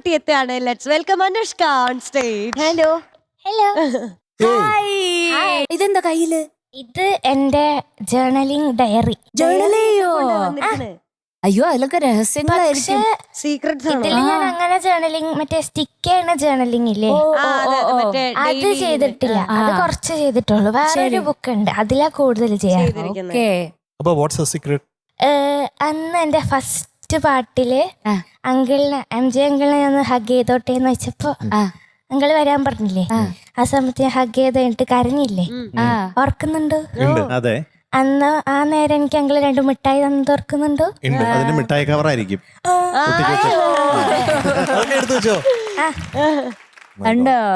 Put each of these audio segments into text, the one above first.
കുട്ടി എത്തുകയാണ്. Let's welcome Anushka on stage. Hello. Hello. ഇതെന്താ കയ്യില്? ഇത് എന്റെ ജേർണലിംഗ് ഡയറി. ജേർണലിയോ? അയ്യോ, അതിലൊക്കെ രഹസ്യങ്ങളായിരിക്കും. സീക്രട്സ് ആണോ? ഇതില് ഞാൻ അങ്ങനെ ജേർണലിംഗ് മറ്റേ സ്റ്റിക്ക് ചെയ്യണ ജേർണലിംഗ് ഇല്ലേ, അത് ചെയ്തിട്ടില്ല. അത് കുറച്ച് ചെയ്തിട്ടുള്ളൂ. വേറൊരു ബുക്ക് ഉണ്ട്, അതിലാ കൂടുതൽ ചെയ്യാറ്. അന്ന് എന്റെ ഫസ്റ്റ് പാട്ടില് അങ്കിളിനെ MJ അങ്കിളിനെ ഞാൻ ഹഗ് ചെയ്തോട്ടേന്ന് വെച്ചപ്പോ അങ്കിള് വരാൻ പറഞ്ഞില്ലേ, ആ സമയത്ത് ഞാൻ ഹഗ് ചെയ്ത് കഴിഞ്ഞിട്ട് കരഞ്ഞില്ലേ, ഓർക്കുന്നുണ്ടോ? അതെ, അന്ന് ആ നേരം എനിക്ക് അങ്കിള് 2 മിഠായി തന്നത് ഓർക്കുന്നുണ്ടോ? അതിന്റെ മിഠായി കവറായിരിക്കും.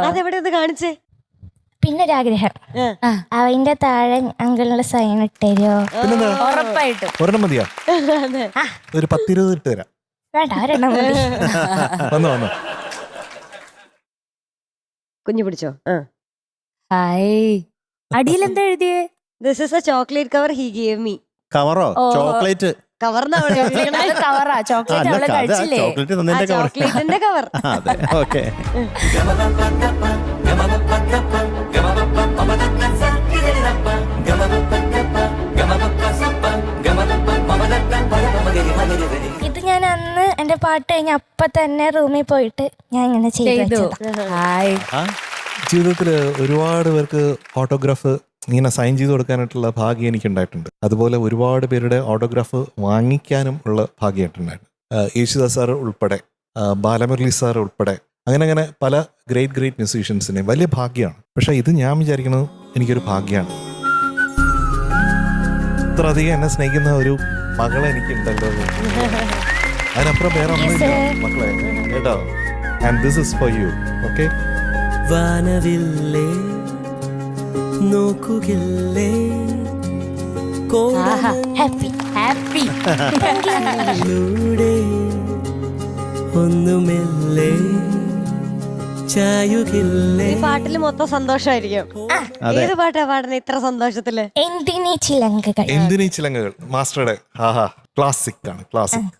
അതെവിടെ കാണിച്ചേ? പിന്നെ ഒരാഗ്രഹം, അതിന്റെ താഴെ അങ്കിളിന്റെ സൈൻ ഇട്ടരോ? ഉറപ്പായിട്ടും. ഒരെണ്ണം മതിയോ? ഒരു 10-20 ഇട്ട് തരാം. വേണ്ട, ഒരെണ്ണം മതി. കുഞ്ഞു പിടിച്ചോ. ഹായ്. അടിയിലെന്താ എഴുതിയേ? This is a chocolate cover he gave me. കവറോ? ചോക്ലേറ്റ് കവറാ? ചോക്ലേറ്റ് അവള് കഴിച്ചില്ലേ? ചോക്ലേറ്റ് തന്നതിന്റെ കവർ. ചോക്ലേറ്റിന്റെ കവർ. അതെ, ഓക്കെ. ഇത് ഞാൻ അന്ന് എന്റെ പാട്ട് കഴിഞ്ഞ അപ്പൊ തന്നെ റൂമിൽ പോയിട്ട് ഞാൻ ഇങ്ങനെ ചെയ്തു. ഹായ്. ജീവിതത്തിൽ ഒരുപാട് പേർക്ക് ഓട്ടോഗ്രാഫ് ഇങ്ങനെ സൈൻ ചെയ്ത് കൊടുക്കാനായിട്ടുള്ള ഭാഗ്യം എനിക്കുണ്ടായിട്ടുണ്ട്. അതുപോലെ ഒരുപാട് പേരുടെ ഓട്ടോഗ്രാഫ് വാങ്ങിക്കാനും ഉള്ള ഭാഗ്യമായിട്ടുണ്ടായിരുന്നു. യേശുദാസ് സാർ ഉൾപ്പെടെ, ബാലമുരളി സാർ ഉൾപ്പെടെ, അങ്ങനെ പല ഗ്രേറ്റ് മ്യൂസീഷ്യൻസിനെയും വലിയ ഭാഗ്യമാണ്. പക്ഷെ ഇത് ഞാൻ വിചാരിക്കുന്നത് എനിക്കൊരു ഭാഗ്യമാണ്. ഇത്ര അധികം എന്നെ സ്നേഹിക്കുന്ന ഒരു മകളെ എനിക്കുണ്ടല്ലോ. അതിനപ്പുറം വേറെ ഒന്നുമില്ല മക്കളെ, കേട്ടോ. And this is for you. Okay. വാനവില്ലേ നോക്കുകില്ലേ ഹാപ്പി ഹാപ്പി. കോടലൂടെ ഒന്നുമില്ലേ ചായുകില്ലേ. ഈ പാട്ടില് മൊത്തം സന്തോഷമായിരിക്കും. ഏത് പാട്ടാ പാടുന്നത് ഇത്ര സന്തോഷത്തില്? എന്തിനീ ചിലങ്കകൾ. മാസ്റ്ററുടെ ക്ലാസിക് ആണ്,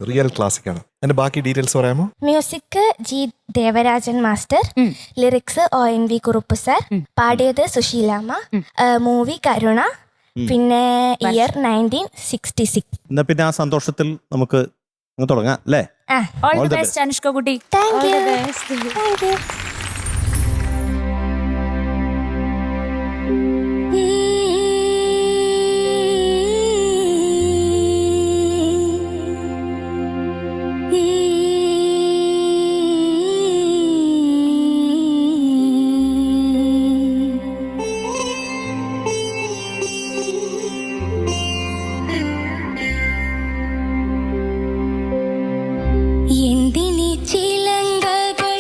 റിയൽ ക്ലാസിക് ആണ്. അതിന്റെ ബാക്കി ഡീറ്റെയിൽസ് പറയാമോ? Music G Devarajan master, lyrics ONV Kurup sir, പാടിയത് സുശീലാമ്മ, മൂവി കരുണ, പിന്നെ ഇയർ 1966. എന്നാ പിന്നെ ആ സന്തോഷത്തിൽ നമുക്ക് തുടങ്ങാം അല്ലേ? ഓൾ ദി ബെസ്റ്റ് അനുഷ്ക കുട്ടി. Thank you. എന്തിനീ ചിലങ്കകൾ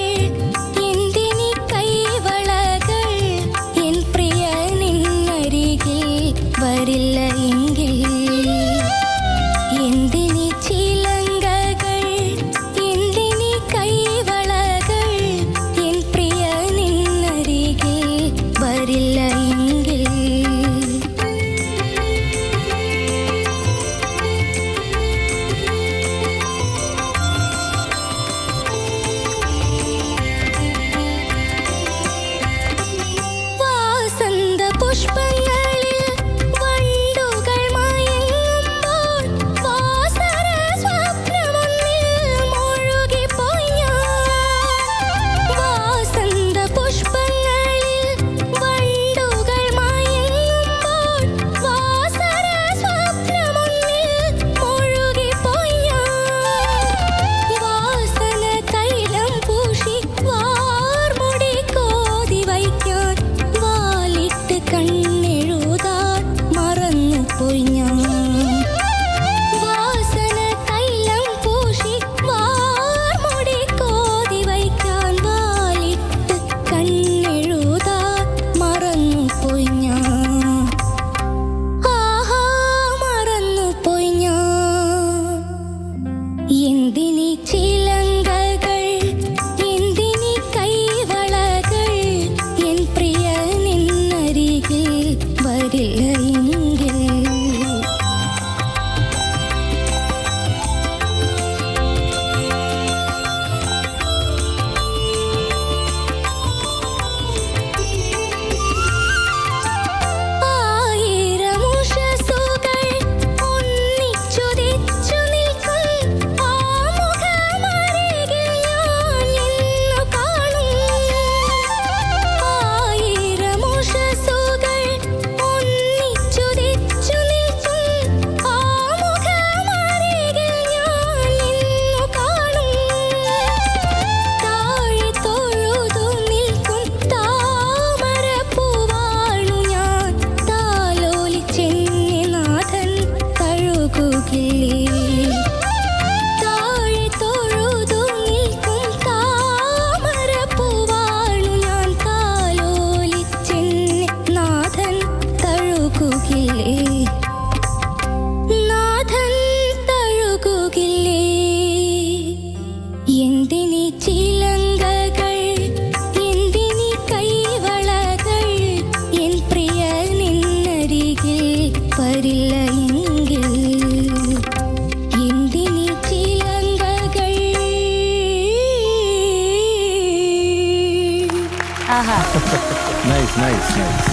നൈസ് നൈസ് നൈസ്.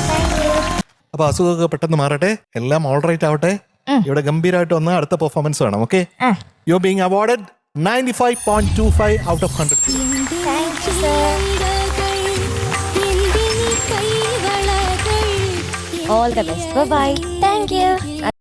അപ്പൊ അസുഖമൊക്കെ പെട്ടെന്ന് മാറട്ടെ, എല്ലാം ഓൾറൈറ്റ് ആവട്ടെ. ഇവിടെ ഗംഭീരമായിട്ട് വന്ന അടുത്ത പെർഫോമൻസ് വേണം. Okay, you are being awarded 95.25 out of 100. Thank you sir. All the best. Bye. Thank U.